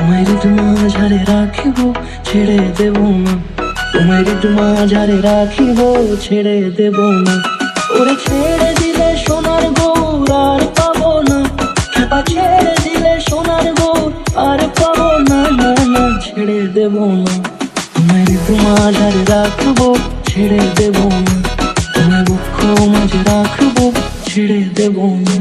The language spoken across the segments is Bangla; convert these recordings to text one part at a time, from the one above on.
তোমার মাঝারে রাখিব ছেড়ে দেব না, তোমার মাঝারে রাখিব ছেড়ে দেব না। ওরে ছেড়ে দিলে সোনার গৌর আর পাবো না, খেপা ছেড়ে দিলে সোনার গৌর আর পাবো না, না না ছেড়ে দেব না। তোমার মাঝারে রাখবো ছেড়ে দেব না, তোমার বুক মাঝে রাখবো ছেড়ে দেব না।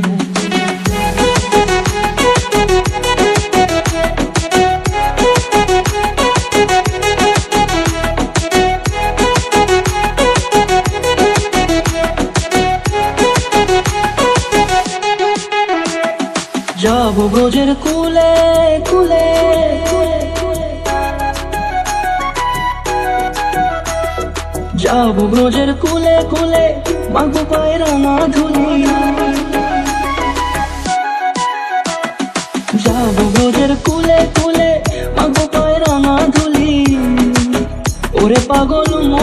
যাবো ব্রজের কুলে কুলে, যাবো ব্রজের কুলে কুলে, মাগো পায়ের না ধুলি। যাবো ব্রজের কুলে কুলে, মাগো পায়ের না ধুলি। ওরে পাগল মন,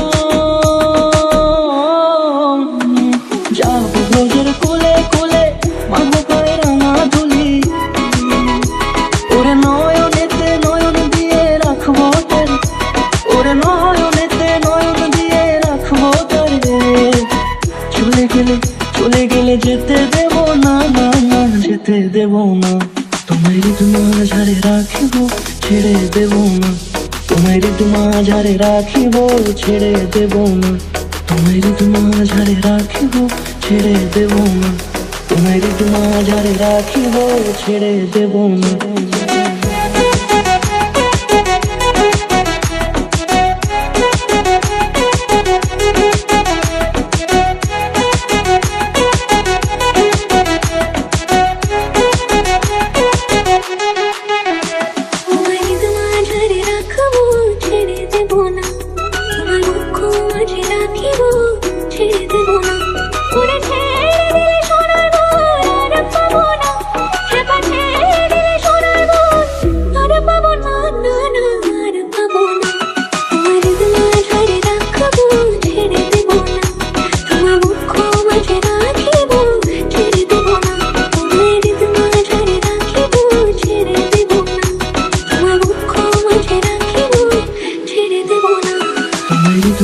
যাবো ব্রজের কুলে কুলে, মাগো পায়ের না ধুলি। ওরে নয়নেতে নয়ন দিয়ে রাখবো তারে, ওরে নয়নেতে নয়ন দিয়ে রাখবো তারে। চলে গেলে চলে গেলে যেতে দেব না, না না যেতে দেব না। তোমার মাঝারে রাখিব ছেড়ে দেব না, তোমার মাঝারে রাখিব ছেড়ে দেব না। তোমার মাঝারে রাখিব ছেড়ে দেব না, তোমার মাঝারে রাখিব ছেড়ে দেব না।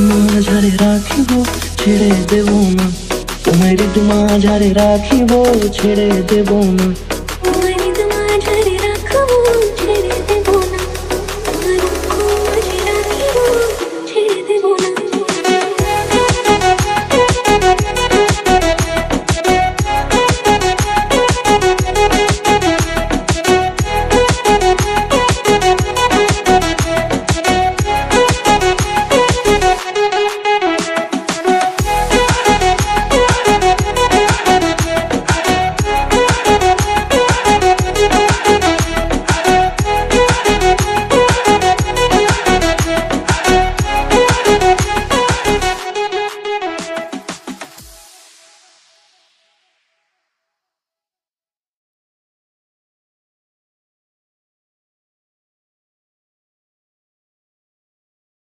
মাঝারে রাখিব ছেড়ে দেব না, তোমার মাঝারে রাখিব ছেড়ে দেব না।